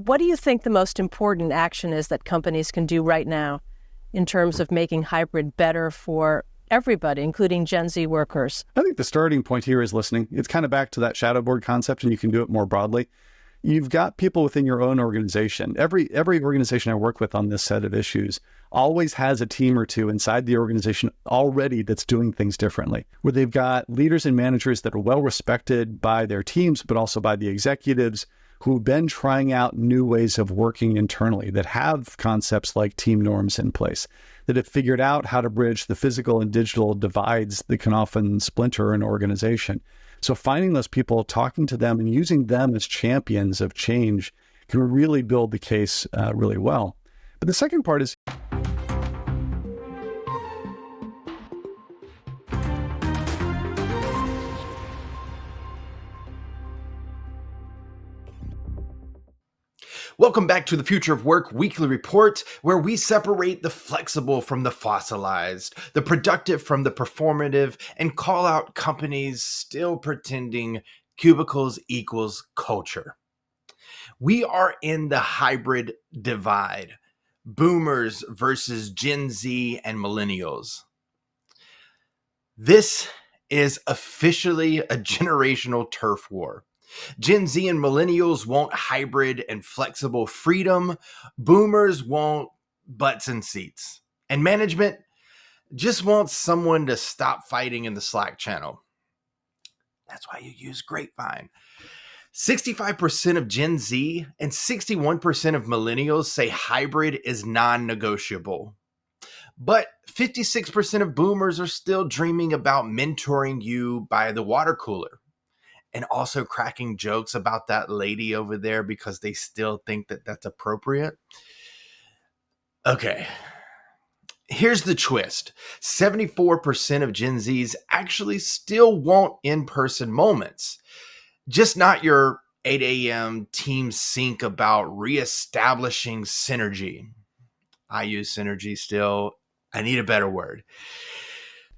what do you think the most important action is that companies can do right now in terms of making hybrid better for everybody, including Gen Z workers? I think the starting point here is listening. It's kind of back to that shadow board concept, and you can do it more broadly. You've got people within your own organization. Every organization I work with on this set of issues always has a team or two inside the organization already that's doing things differently, where they've got leaders and managers that are well respected by their teams, but also by the executives who've been trying out new ways of working internally, that have concepts like team norms in place, that have figured out how to bridge the physical and digital divides that can often splinter an organization. So finding those people, talking to them, and using them as champions of change can really build the case really well. But the second part is, Welcome back to the Future of Work Weekly Report, where we separate the flexible from the fossilized, the productive from the performative, and call out companies still pretending cubicles equals culture. We are in the hybrid divide, boomers versus Gen Z and millennials. This is officially a generational turf war. Gen Z and millennials want hybrid and flexible freedom. Boomers want butts and seats. And management just wants someone to stop fighting in the Slack channel. That's why you use Grapevine. 65% of Gen Z and 61% of millennials say hybrid is non-negotiable. But 56% of boomers are still dreaming about mentoring you by the water cooler, and also cracking jokes about that lady over there because they still think that that's appropriate. Okay, here's the twist. 74% of Gen Zs actually still want in-person moments, just not your 8 a.m. team sync about reestablishing synergy. I use synergy still. I need a better word.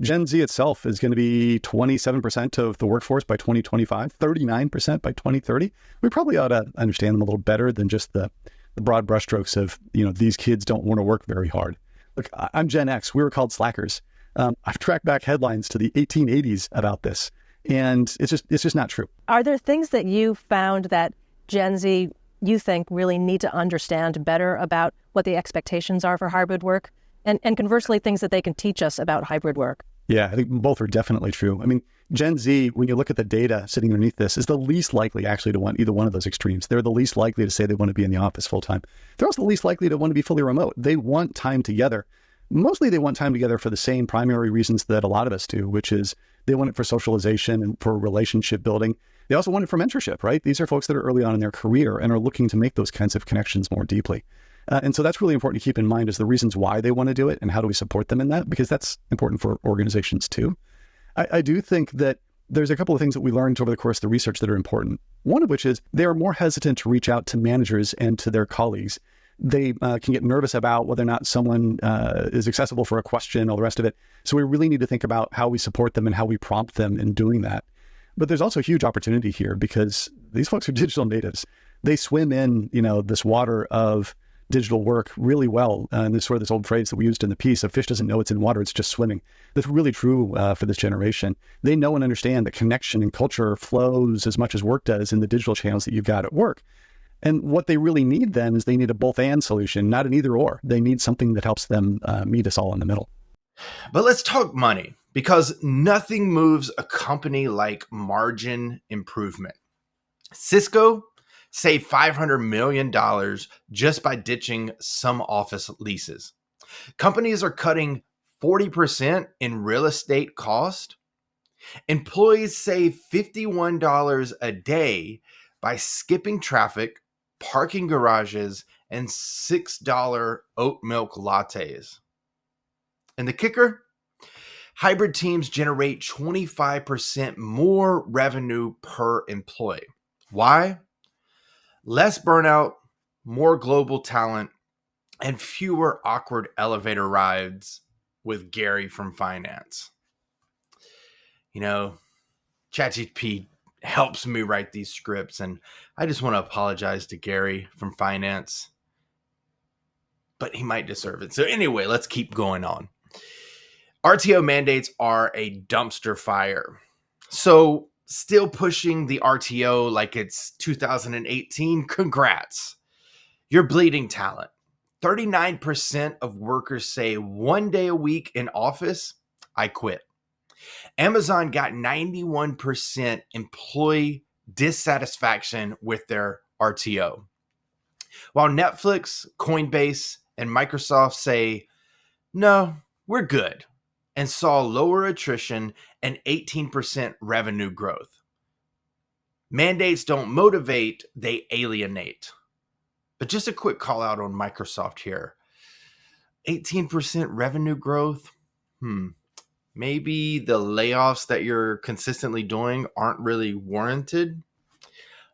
Gen Z itself is going to be 27% of the workforce by 2025, 39% by 2030. We probably ought to understand them a little better than just the broad brushstrokes of, these kids don't want to work very hard. Look, I'm Gen X. We were called slackers. I've tracked back headlines to the 1880s about this, and it's just not true. Are there things that you found that Gen Z, you think, really need to understand better about what the expectations are for hybrid work? And conversely, things that they can teach us about hybrid work? Yeah, I think both are definitely true. I mean, Gen Z, when you look at the data sitting underneath this, is the least likely actually to want either one of those extremes. They're the least likely to say they want to be in the office full time. They're also the least likely to want to be fully remote. They want time together. Mostly they want time together for the same primary reasons that a lot of us do, which is they want it for socialization and for relationship building. They also want it for mentorship, right? These are folks that are early on in their career and are looking to make those kinds of connections more deeply. And so that's really important to keep in mind, is the reasons why they want to do it and how do we support them in that, because that's important for organizations too. I do think that there's a couple of things that we learned over the course of the research that are important. One of which is they are more hesitant to reach out to managers and to their colleagues. They can get nervous about whether or not someone is accessible for a question, all the rest of it. So we really need to think about how we support them and how we prompt them in doing that. But there's also a huge opportunity here because these folks are digital natives. They swim in, this water of digital work really well. And this sort of this old phrase that we used in the piece, a fish doesn't know it's in water, it's just swimming. That's really true for this generation. They know and understand that connection and culture flows as much as work does in the digital channels that you've got at work. And what they really need then is they need a both and solution, not an either or. They need something that helps them meet us all in the middle. But let's talk money, because nothing moves a company like margin improvement. Cisco saved $500 million just by ditching some office leases. Companies are cutting 40% in real estate cost. Employees save $51 a day by skipping traffic, parking garages, and $6 oat milk lattes. And the kicker? Hybrid teams generate 25% more revenue per employee. Why? Less burnout, more global talent, and fewer awkward elevator rides with Gary from finance. ChatGPT helps me write these scripts. And I just want to apologize to Gary from finance, but he might deserve it. So anyway, let's keep going on. RTO mandates are a dumpster fire. So still pushing the RTO like it's 2018. Congrats. You're bleeding talent. 39% of workers say 1 day a week in office, I quit. Amazon got 91% employee dissatisfaction with their RTO. While Netflix, Coinbase, and Microsoft say, no, we're good, and saw lower attrition and 18% revenue growth. Mandates don't motivate, they alienate. But just a quick call out on Microsoft here. 18% revenue growth? Maybe the layoffs that you're consistently doing aren't really warranted.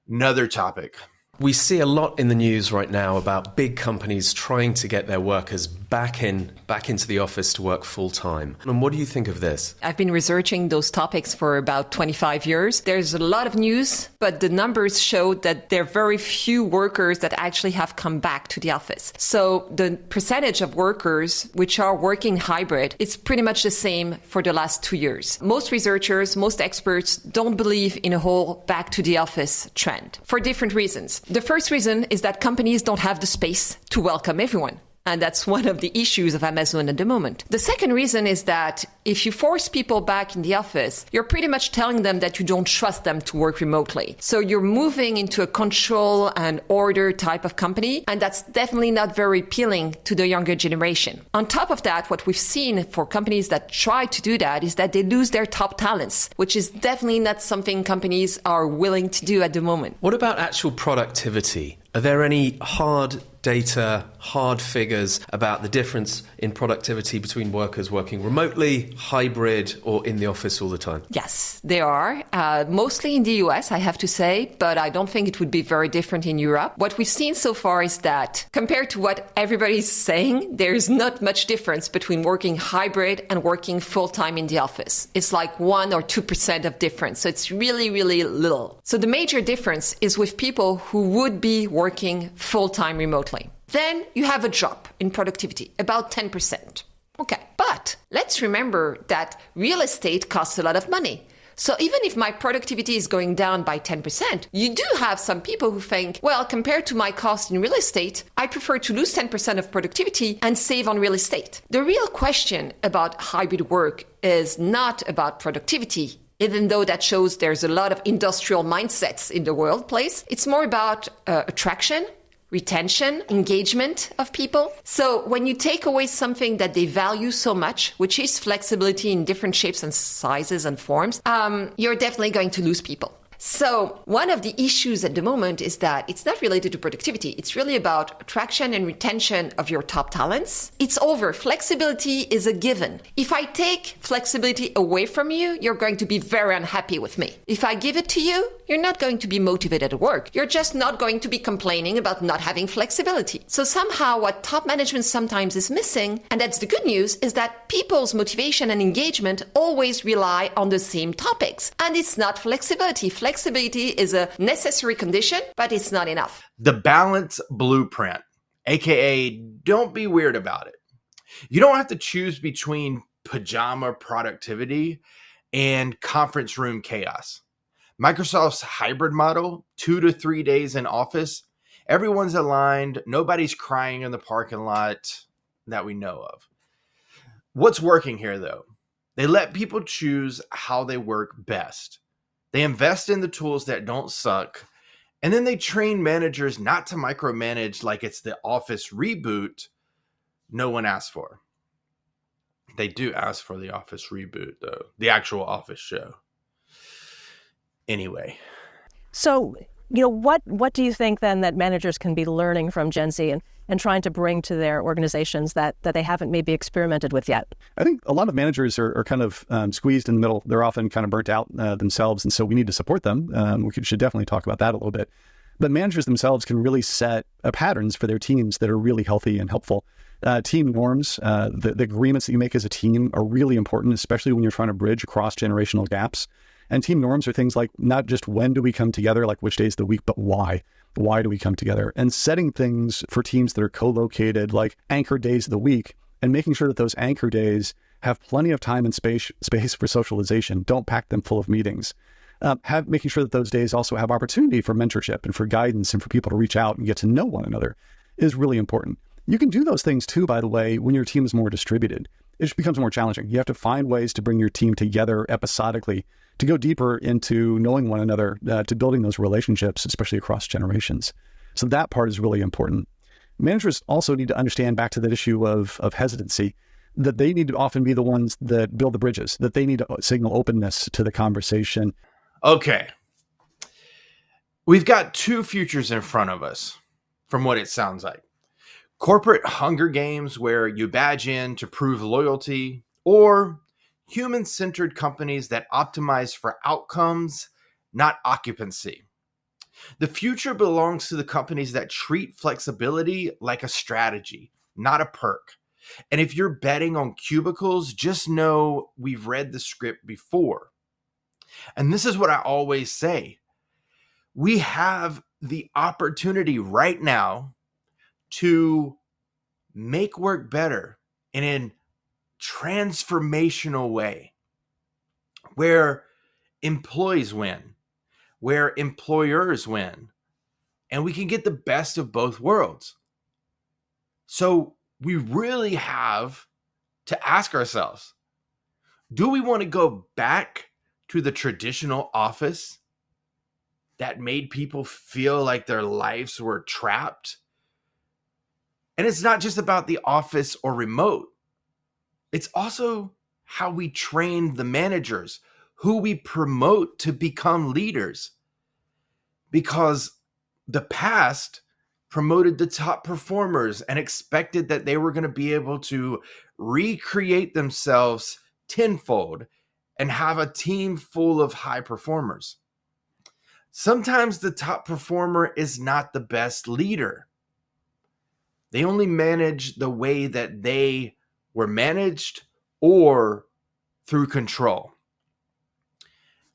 Another topic. We see a lot in the news right now about big companies trying to get their workers back into the office to work full time. And what do you think of this? I've been researching those topics for about 25 years. There's a lot of news, but the numbers show that there are very few workers that actually have come back to the office. So the percentage of workers which are working hybrid, it's pretty much the same for the last 2 years. Most researchers, most experts don't believe in a whole back to the office trend for different reasons. The first reason is that companies don't have the space to welcome everyone. And that's one of the issues of Amazon at the moment. The second reason is that if you force people back in the office, you're pretty much telling them that you don't trust them to work remotely. So you're moving into a control and order type of company, and that's definitely not very appealing to the younger generation. On top of that, what we've seen for companies that try to do that is that they lose their top talents, which is definitely not something companies are willing to do at the moment. What about actual productivity? Are there any hard data, hard figures about the difference in productivity between workers working remotely, hybrid, or in the office all the time? Yes, there are. Mostly in the US, I have to say, but I don't think it would be very different in Europe. What we've seen so far is that compared to what everybody's saying, there's not much difference between working hybrid and working full-time in the office. It's like 1 or 2% of difference. So it's really, really little. So the major difference is with people who would be working full-time remotely. Then you have a drop in productivity, about 10%. Okay, but let's remember that real estate costs a lot of money. So even if my productivity is going down by 10%, you do have some people who think, well, compared to my cost in real estate, I prefer to lose 10% of productivity and save on real estate. The real question about hybrid work is not about productivity. Even though that shows there's a lot of industrial mindsets in the workplace, it's more about attraction, retention, engagement of people. So when you take away something that they value so much, which is flexibility in different shapes and sizes and forms, you're definitely going to lose people. So one of the issues at the moment is that it's not related to productivity. It's really about attraction and retention of your top talents. It's over. Flexibility is a given. If I take flexibility away from you, you're going to be very unhappy with me. If I give it to you, you're not going to be motivated at work. You're just not going to be complaining about not having flexibility. So somehow what top management sometimes is missing, and that's the good news, is that people's motivation and engagement always rely on the same topics. And it's not flexibility. Flexibility is a necessary condition, but it's not enough. The balance blueprint, aka don't be weird about it. You don't have to choose between pajama productivity and conference room chaos. Microsoft's hybrid model, 2 to 3 days in office, everyone's aligned, nobody's crying in the parking lot that we know of. What's working here though? They let people choose how they work best. They invest in the tools that don't suck, and then they train managers not to micromanage like it's the office reboot no one asked for. They do ask for the office reboot, though, the actual office show. Anyway. So, what do you think then that managers can be learning from Gen Z and trying to bring to their organizations that they haven't maybe experimented with yet? I think a lot of managers are kind of squeezed in the middle. They're often kind of burnt out themselves. And so we need to support them. Should definitely talk about that a little bit. But managers themselves can really set patterns for their teams that are really healthy and helpful. Team norms, the agreements that you make as a team are really important, especially when you're trying to bridge across generational gaps. And team norms are things like not just when do we come together, like which days of the week, but why. Why do we come together? And setting things for teams that are co-located, like anchor days of the week, and making sure that those anchor days have plenty of time and space for socialization. Don't pack them full of meetings. Making sure that those days also have opportunity for mentorship and for guidance and for people to reach out and get to know one another is really important. You can do those things too, by the way, when your team is more distributed. It just becomes more challenging. You have to find ways to bring your team together episodically, to go deeper into knowing one another, to building those relationships, especially across generations. So that part is really important. Managers also need to understand, back to that issue of hesitancy, that they need to often be the ones that build the bridges, that they need to signal openness to the conversation. Okay. We've got two futures in front of us, from what it sounds like. Corporate Hunger Games, where you badge in to prove loyalty, or human-centered companies that optimize for outcomes, not occupancy. The future belongs to the companies that treat flexibility like a strategy, not a perk. And if you're betting on cubicles, just know we've read the script before. And this is what I always say. We have the opportunity right now to make work better in a transformational way, where employees win, where employers win, and we can get the best of both worlds. So we really have to ask ourselves, do we want to go back to the traditional office that made people feel like their lives were trapped? And it's not just about the office or remote. It's also how we train the managers, who we promote to become leaders. Because the past promoted the top performers and expected that they were going to be able to recreate themselves tenfold and have a team full of high performers. Sometimes the top performer is not the best leader. They only manage the way that they were managed or through control.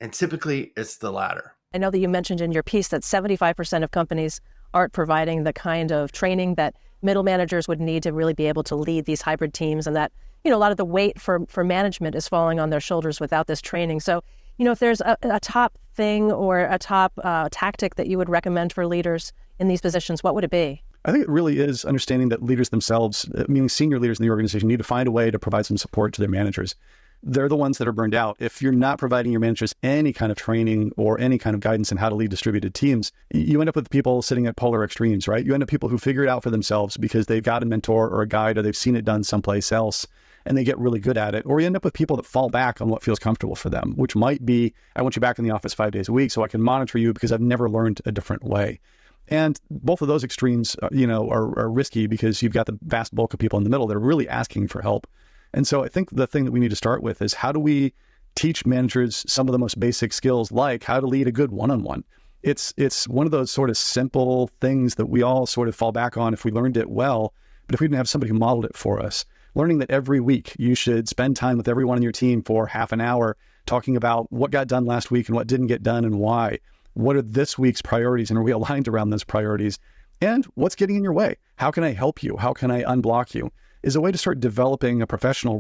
And typically it's the latter. I know that you mentioned in your piece that 75% of companies aren't providing the kind of training that middle managers would need to really be able to lead these hybrid teams, and that, a lot of the weight for management is falling on their shoulders without this training. So, if there's a top thing or a top tactic that you would recommend for leaders in these positions, what would it be? I think it really is understanding that leaders themselves, meaning senior leaders in the organization, need to find a way to provide some support to their managers. They're the ones that are burned out. If you're not providing your managers any kind of training or any kind of guidance on how to lead distributed teams, you end up with people sitting at polar extremes, right? You end up with people who figure it out for themselves because they've got a mentor or a guide, or they've seen it done someplace else and they get really good at it. Or you end up with people that fall back on what feels comfortable for them, which might be, I want you back in the office 5 days a week so I can monitor you because I've never learned a different way. And both of those extremes, are risky because you've got the vast bulk of people in the middle that are really asking for help. And so I think the thing that we need to start with is, how do we teach managers some of the most basic skills, like how to lead a good one-on-one? It's one of those sort of simple things that we all sort of fall back on if we learned it well, but if we didn't have somebody who modeled it for us. Learning that every week you should spend time with everyone on your team for half an hour talking about what got done last week and what didn't get done and why. What are this week's priorities, and are we aligned around those priorities? And what's getting in your way? How can I help you? How can I unblock you? Is a way to start developing a professional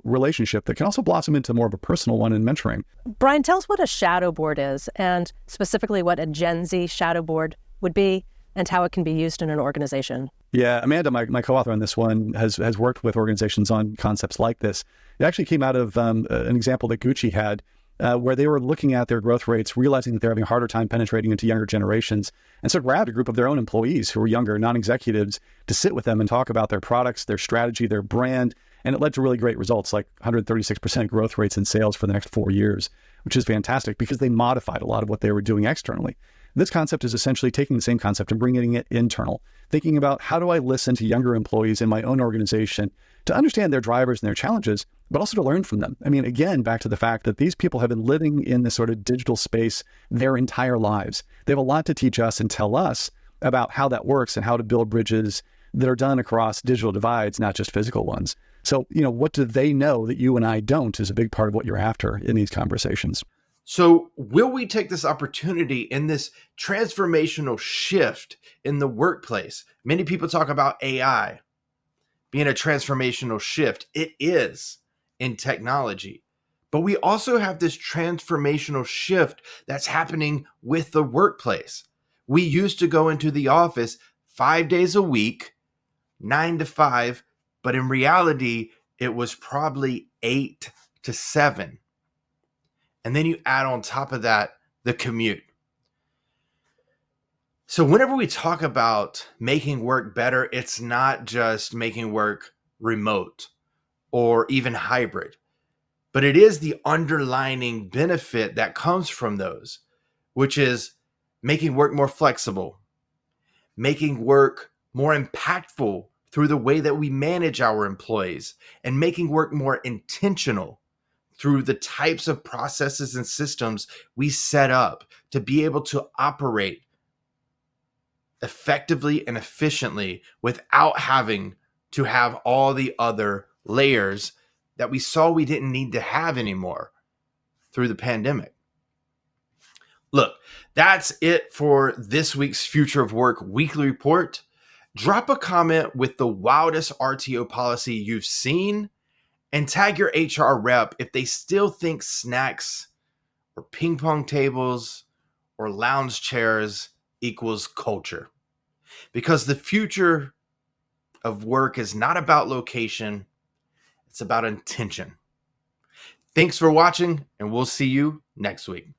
relationship that can also blossom into more of a personal one in mentoring. Brian, tell us what a shadow board is, and specifically what a Gen Z shadow board would be, and how it can be used in an organization. Yeah, Amanda, my co-author on this one, has worked with organizations on concepts like this. It actually came out of an example that Gucci had, where they were looking at their growth rates, realizing that they're having a harder time penetrating into younger generations, and so grabbed a group of their own employees who were younger, non-executives, to sit with them and talk about their products, their strategy, their brand. And it led to really great results, like 136% growth rates in sales for the next 4 years, which is fantastic because they modified a lot of what they were doing externally. This concept is essentially taking the same concept and bringing it internal, thinking about, how do I listen to younger employees in my own organization to understand their drivers and their challenges, but also to learn from them. I mean, again, back to the fact that these people have been living in this sort of digital space their entire lives. They have a lot to teach us and tell us about how that works and how to build bridges that are done across digital divides, not just physical ones. So, what do they know that you and I don't is a big part of what you're after in these conversations. So will we take this opportunity in this transformational shift in the workplace? Many people talk about AI being a transformational shift. It is in technology. But we also have this transformational shift that's happening with the workplace. We used to go into the office 5 days a week, 9 to 5, but in reality, it was probably 8 to 7. And then you add on top of that the commute. So whenever we talk about making work better, it's not just making work remote or even hybrid, but it is the underlying benefit that comes from those, which is making work more flexible, making work more impactful through the way that we manage our employees, and making work more intentional through the types of processes and systems we set up to be able to operate effectively and efficiently without having to have all the other layers that we saw we didn't need to have anymore through the pandemic. Look, that's it for this week's Future of Work weekly report. Drop a comment with the wildest RTO policy you've seen and tag your HR rep if they still think snacks or ping pong tables or lounge chairs equals culture. Because the future of work is not about location, it's about intention. Thanks for watching, and we'll see you next week.